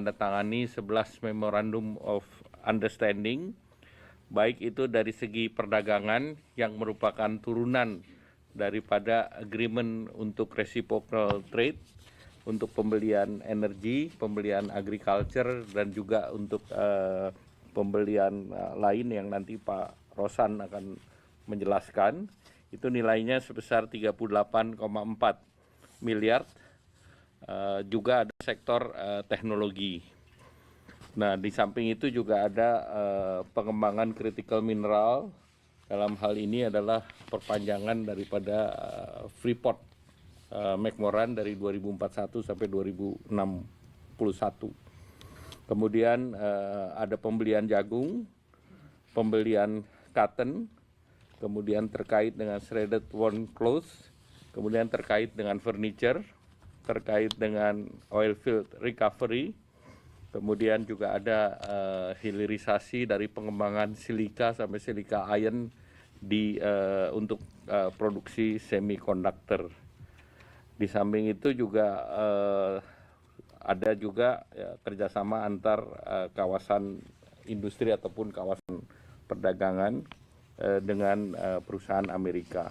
menandatangani 11 Memorandum of Understanding, baik itu dari segi perdagangan yang merupakan turunan daripada agreement untuk reciprocal trade, untuk pembelian energi, pembelian agriculture, dan juga untuk pembelian lain yang nanti Pak Rosan akan menjelaskan. Itu nilainya sebesar 38,4 miliar. Juga ada sektor teknologi. Nah, di samping itu juga ada pengembangan critical mineral. Dalam hal ini adalah perpanjangan daripada Freeport McMoran dari 2041 sampai 2061. Kemudian ada pembelian jagung, pembelian cotton, kemudian terkait dengan shredded worn clothes, kemudian terkait dengan furniture, terkait dengan oil field recovery, kemudian juga ada hilirisasi dari pengembangan silika sampai silika iron untuk produksi semikonduktor. Di samping itu juga ada juga kerjasama antar kawasan industri ataupun kawasan perdagangan dengan perusahaan Amerika.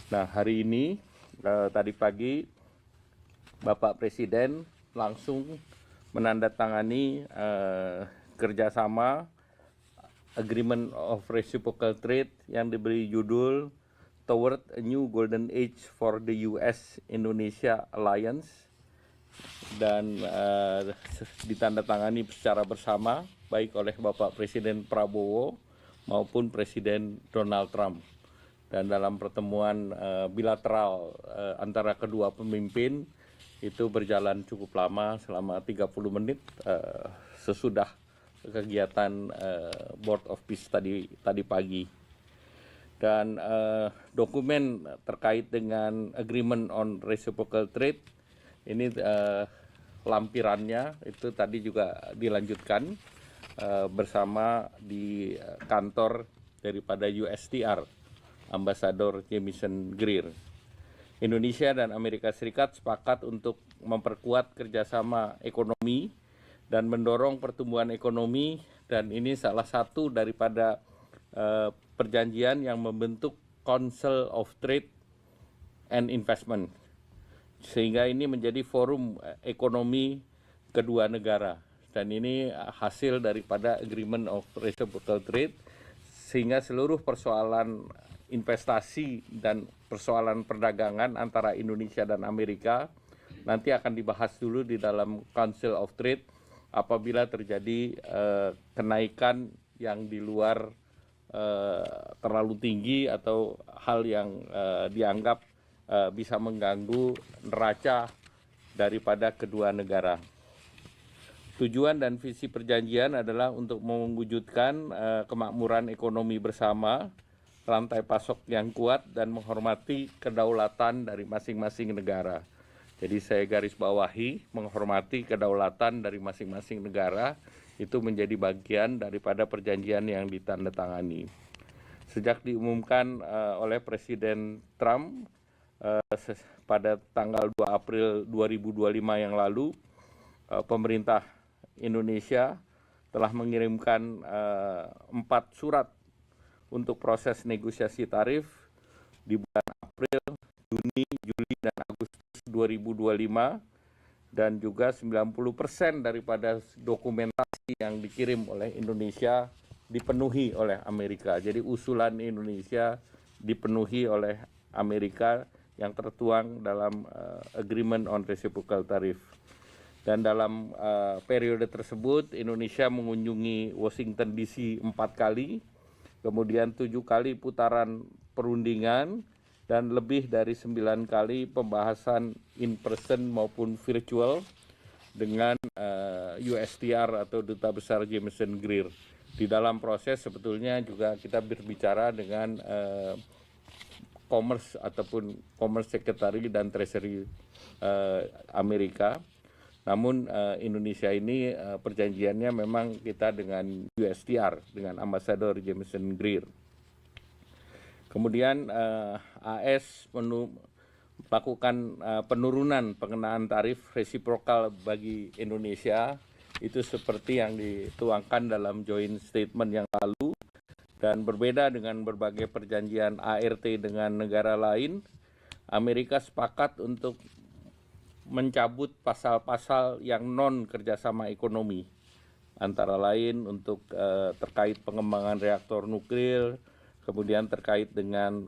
Nah, hari ini tadi pagi Bapak Presiden langsung menandatangani kerjasama Agreement of Reciprocal Trade yang diberi judul Toward a New Golden Age for the US-Indonesia Alliance, dan ditandatangani secara bersama baik oleh Bapak Presiden Prabowo maupun Presiden Donald Trump. Dan dalam pertemuan bilateral antara kedua pemimpin itu berjalan cukup lama, selama 30 menit sesudah kegiatan Board of Peace tadi pagi. Dan dokumen terkait dengan Agreement on Reciprocal Trade ini lampirannya itu tadi juga dilanjutkan bersama di kantor daripada USTR, Ambasador Jamieson Greer. Indonesia dan Amerika Serikat sepakat untuk memperkuat kerjasama ekonomi dan mendorong pertumbuhan ekonomi, dan ini salah satu daripada perjanjian yang membentuk Council of Trade and Investment, sehingga ini menjadi forum ekonomi kedua negara, dan ini hasil daripada Agreement of Reciprocal Trade, sehingga seluruh persoalan investasi dan persoalan perdagangan antara Indonesia dan Amerika nanti akan dibahas dulu di dalam Council of Trade. Apabila terjadi kenaikan yang di luar terlalu tinggi atau hal yang dianggap bisa mengganggu neraca daripada kedua negara. Tujuan dan visi perjanjian adalah untuk mewujudkan kemakmuran ekonomi bersama, rantai pasok yang kuat, dan menghormati kedaulatan dari masing-masing negara. Jadi saya garis bawahi, menghormati kedaulatan dari masing-masing negara itu menjadi bagian daripada perjanjian yang ditandatangani. Sejak diumumkan oleh Presiden Trump pada tanggal 2 April 2025 yang lalu, pemerintah Indonesia telah mengirimkan 4 surat untuk proses negosiasi tarif di bulan April, Juni, Juli, dan Agustus 2025, dan juga 90% daripada dokumentasi yang dikirim oleh Indonesia dipenuhi oleh Amerika. Jadi usulan Indonesia dipenuhi oleh Amerika yang tertuang dalam Agreement on Reciprocal Tariff. Dan dalam periode tersebut Indonesia mengunjungi Washington DC 4 kali, kemudian 7 kali putaran perundingan, dan lebih dari 9 kali pembahasan in person maupun virtual dengan USTR atau Duta Besar Jamieson Greer. Di dalam proses sebetulnya juga kita berbicara dengan Commerce ataupun Commerce Secretary dan Treasury Amerika. Namun Indonesia ini perjanjiannya memang kita dengan USTR, dengan Ambasador Jamieson Greer. Kemudian AS melakukan penurunan pengenaan tarif resiprokal bagi Indonesia, itu seperti yang dituangkan dalam joint statement yang lalu, dan berbeda dengan berbagai perjanjian ART dengan negara lain. Amerika sepakat untuk mencabut pasal-pasal yang non kerjasama ekonomi, antara lain untuk terkait pengembangan reaktor nuklir, kemudian terkait dengan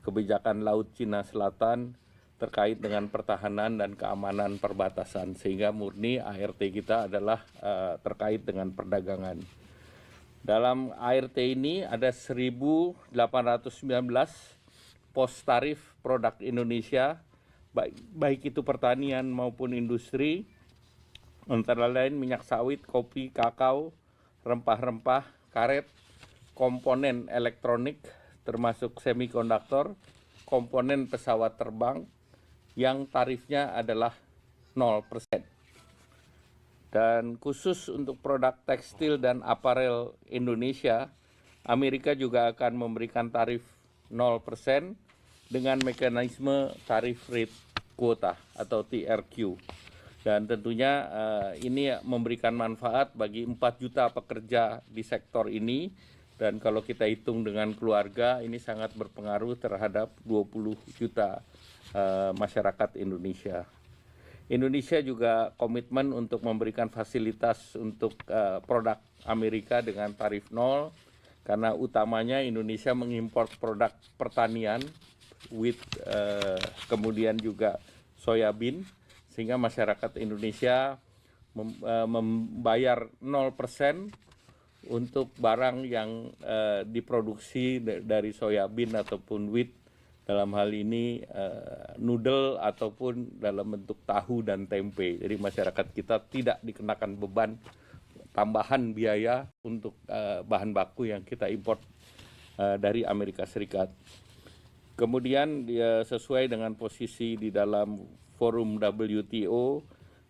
kebijakan Laut Cina Selatan, terkait dengan pertahanan dan keamanan perbatasan, sehingga murni ART kita adalah terkait dengan perdagangan. Dalam ART ini ada 1.819 pos tarif produk Indonesia, baik itu pertanian maupun industri, antara lain minyak sawit, kopi, kakao, rempah-rempah, karet, komponen elektronik termasuk semikonduktor, komponen pesawat terbang yang tarifnya adalah 0%. Dan khusus untuk produk tekstil dan aparel Indonesia, Amerika juga akan memberikan tarif 0% dengan mekanisme tarif rate quota atau TRQ. Dan tentunya ini memberikan manfaat bagi 4 juta pekerja di sektor ini, dan kalau kita hitung dengan keluarga ini sangat berpengaruh terhadap 20 juta masyarakat Indonesia. Indonesia juga komitmen untuk memberikan fasilitas untuk produk Amerika dengan tarif 0, karena utamanya Indonesia mengimpor produk pertanian, wheat, kemudian juga soybean, sehingga masyarakat Indonesia membayar 0% untuk barang yang diproduksi dari soybean ataupun wheat, dalam hal ini noodle ataupun dalam bentuk tahu dan tempe. Jadi masyarakat kita tidak dikenakan beban tambahan biaya untuk bahan baku yang kita import dari Amerika Serikat. Kemudian dia sesuai dengan posisi di dalam forum WTO,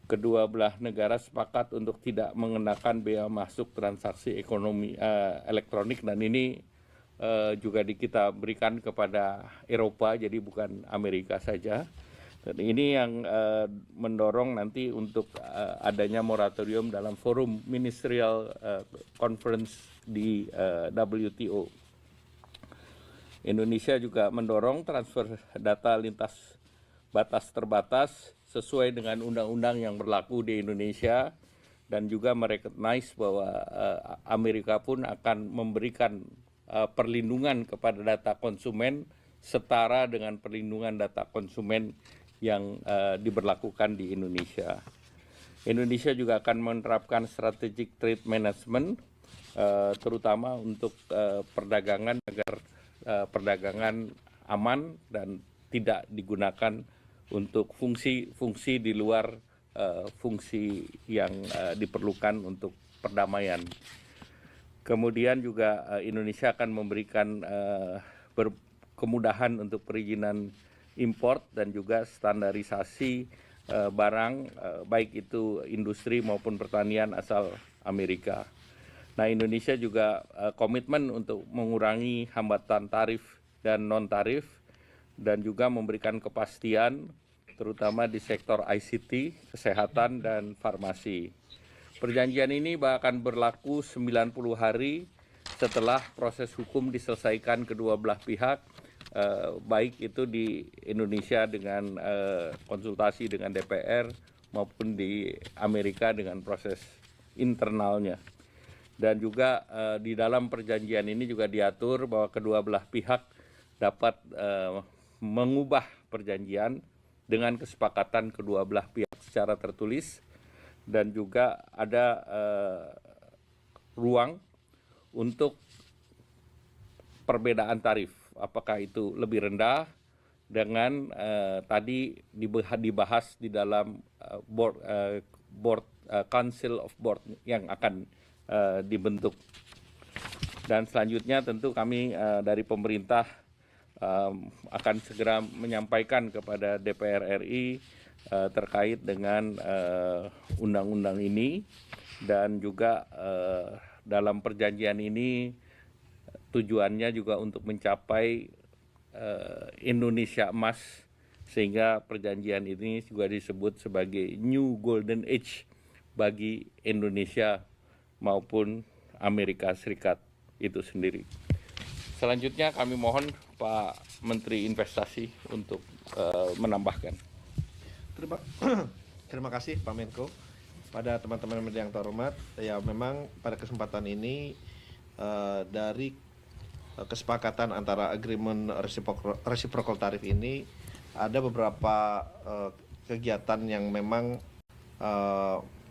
kedua belah negara sepakat untuk tidak mengenakan bea masuk transaksi ekonomi elektronik, dan ini juga kita berikan kepada Eropa, jadi bukan Amerika saja. Dan ini yang mendorong nanti untuk adanya moratorium dalam forum ministerial conference di WTO. Indonesia juga mendorong transfer data lintas batas terbatas sesuai dengan undang-undang yang berlaku di Indonesia, dan juga merecognize bahwa Amerika pun akan memberikan perlindungan kepada data konsumen setara dengan perlindungan data konsumen yang diberlakukan di Indonesia. Indonesia juga akan menerapkan strategic trade management, terutama untuk perdagangan, agar perdagangan aman dan tidak digunakan untuk fungsi di luar fungsi yang diperlukan untuk perdamaian. Kemudian juga Indonesia akan memberikan kemudahan untuk perizinan import dan juga standarisasi barang, baik itu industri maupun pertanian asal Amerika. Nah, Indonesia juga komitmen untuk mengurangi hambatan tarif dan non-tarif, dan juga memberikan kepastian terutama di sektor ICT, kesehatan, dan farmasi. Perjanjian ini akan berlaku 90 hari setelah proses hukum diselesaikan kedua belah pihak, baik itu di Indonesia dengan konsultasi dengan DPR maupun di Amerika dengan proses internalnya. Dan juga di dalam perjanjian ini juga diatur bahwa kedua belah pihak dapat mengubah perjanjian dengan kesepakatan kedua belah pihak secara tertulis, dan juga ada ruang untuk perbedaan tarif, apakah itu lebih rendah dengan tadi dibahas di dalam Council of Board yang akan dibentuk. Dan selanjutnya tentu kami dari pemerintah akan segera menyampaikan kepada DPR RI terkait dengan undang-undang ini, dan juga dalam perjanjian ini tujuannya juga untuk mencapai Indonesia Emas sehingga perjanjian ini juga disebut sebagai New Golden Age bagi Indonesia maupun Amerika Serikat itu sendiri. Selanjutnya kami mohon Pak Menteri Investasi untuk menambahkan. Terima kasih Pak Menko. Pada teman-teman media yang terhormat, ya memang pada kesempatan ini dari kesepakatan antara agreement reciprocal tarif ini ada beberapa kegiatan yang memang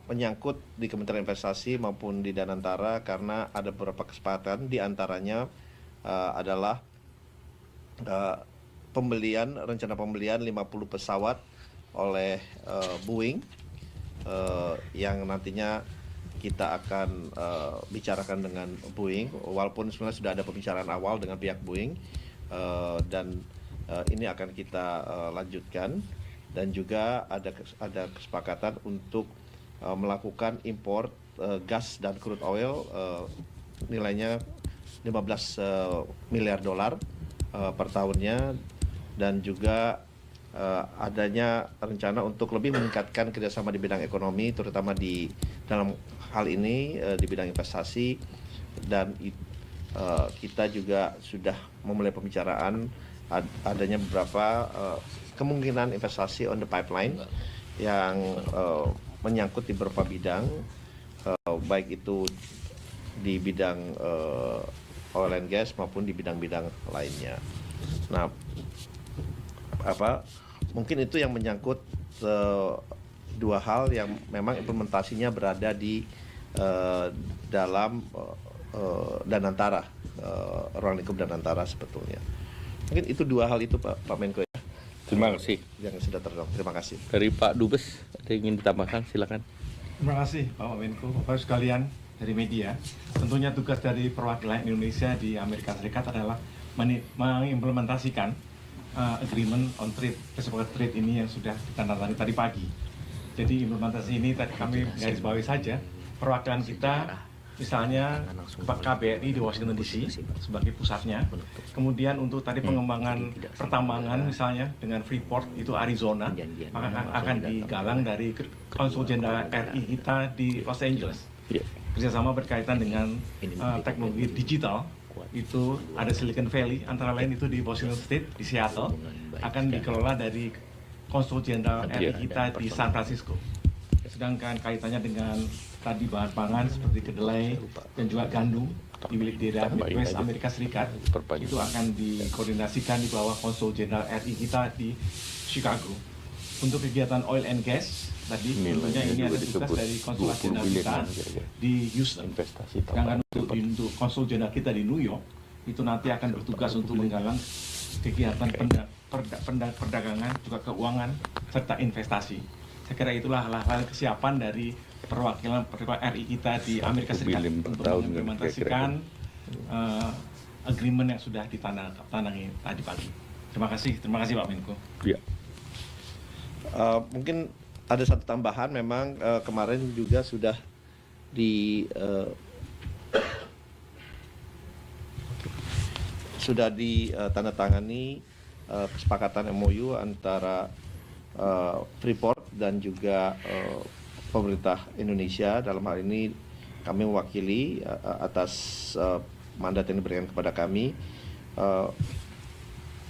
menyangkut di Kementerian Investasi maupun di Danantara, karena ada beberapa kesepakatan, di antaranya adalah rencana pembelian 50 pesawat oleh Boeing yang nantinya kita akan bicarakan dengan Boeing, walaupun sebenarnya sudah ada pembicaraan awal dengan pihak Boeing, dan ini akan kita lanjutkan. Dan juga ada kesepakatan untuk melakukan impor gas dan crude oil nilainya 15 miliar dolar per tahunnya, dan juga adanya rencana untuk lebih meningkatkan kerjasama di bidang ekonomi, terutama di dalam hal ini di bidang investasi. Dan kita juga sudah memulai pembicaraan adanya beberapa kemungkinan investasi on the pipeline yang menyangkut di beberapa bidang, baik itu di bidang oil and gas maupun di bidang-bidang lainnya. Nah, mungkin itu yang menyangkut dua hal yang memang implementasinya berada di dalam Danantara, ruang lingkup Danantara sebetulnya. Mungkin itu dua hal itu Pak Menko ya. Terima kasih. Yang sudah terjawab. Terima kasih. Dari Pak Dubes, ada yang ingin ditambahkan? Silakan. Terima kasih Pak Menko, Bapak sekalian dari media. Tentunya tugas dari perwakilan Indonesia di Amerika Serikat adalah mengimplementasikan agreement on trade, kesepakatan trade ini yang sudah ditandatangani tadi pagi. Jadi implementasi ini tadi kami garis bawahi saja. Perwakilan kita misalnya KBRI di Washington DC sebagai pusatnya. Kemudian untuk tadi pengembangan pertambangan misalnya dengan Freeport itu Arizona, akan digalang dari Konsul Jenderal RI kita di Los Angeles. Kerjasama berkaitan dengan teknologi digital, itu ada Silicon Valley, antara lain itu di Washington State, di Seattle, akan dikelola dari Konsul Jenderal RI kita di San Francisco. Sedangkan kaitannya dengan tadi bahan pangan seperti kedelai dan juga gandum di wilayah daerah Midwest Amerika Serikat, itu akan dikoordinasikan di bawah Konsul Jenderal RI kita di Chicago. Untuk kegiatan oil and gas tadi tentunya ini ada tugas dari konsulat jenderal kita di Houston. Sedangkan untuk konsul jenderal kita di New York itu nanti akan bertugas untuk menggalang kegiatan perdagangan, juga keuangan serta investasi. Saya kira itulah hal-hal kesiapan dari perwakilan RI kita di Amerika Serikat untuk mengimplementasikan agreement yang sudah ditandatangani tadi pagi. Terima kasih Pak Menko. Ya. Mungkin ada satu tambahan, memang kemarin juga sudah ditandatangani kesepakatan MOU antara Freeport dan juga pemerintah Indonesia. Dalam hal ini kami mewakili atas mandat yang diberikan kepada kami,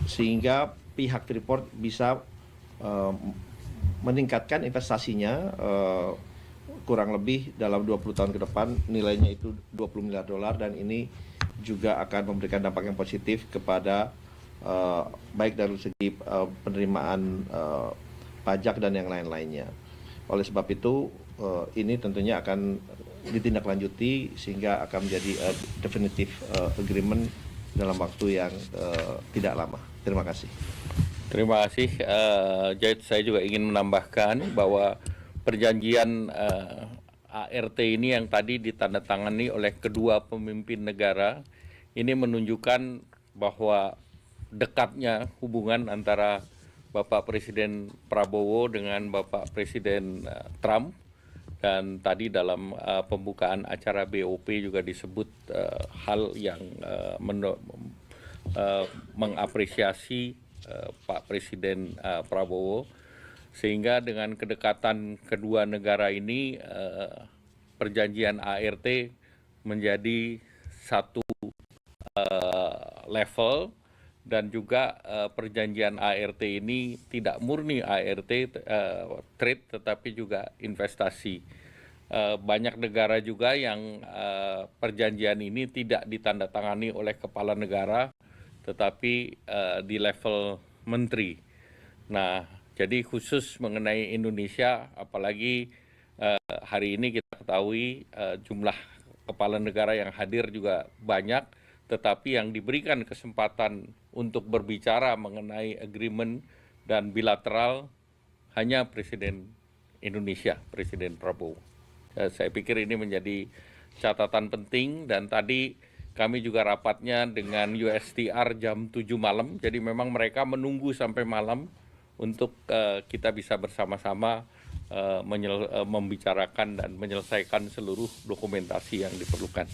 sehingga pihak Freeport bisa meningkatkan investasinya kurang lebih dalam 20 tahun ke depan, nilainya itu 20 miliar dolar, dan ini juga akan memberikan dampak yang positif kepada baik dari segi penerimaan pajak dan yang lain-lainnya. Oleh sebab itu ini tentunya akan ditindaklanjuti sehingga akan menjadi definitive agreement dalam waktu yang tidak lama. Terima kasih. Terima kasih. Saya juga ingin menambahkan bahwa perjanjian ART ini yang tadi ditandatangani oleh kedua pemimpin negara ini menunjukkan bahwa dekatnya hubungan antara Bapak Presiden Prabowo dengan Bapak Presiden Trump. Dan tadi dalam pembukaan acara BOP juga disebut hal yang mengapresiasi Pak Presiden Prabowo, sehingga dengan kedekatan kedua negara ini perjanjian ART menjadi satu level, dan juga perjanjian ART ini tidak murni ART trade tetapi juga investasi. Banyak negara juga yang perjanjian ini tidak ditandatangani oleh kepala negara tetapi di level menteri. Nah, jadi khusus mengenai Indonesia, apalagi hari ini kita ketahui jumlah kepala negara yang hadir juga banyak, tetapi yang diberikan kesempatan untuk berbicara mengenai agreement dan bilateral hanya Presiden Indonesia, Presiden Prabowo. Saya pikir ini menjadi catatan penting, dan tadi kami juga rapatnya dengan USTR jam 7 malam, jadi memang mereka menunggu sampai malam untuk kita bisa bersama-sama membicarakan dan menyelesaikan seluruh dokumentasi yang diperlukan.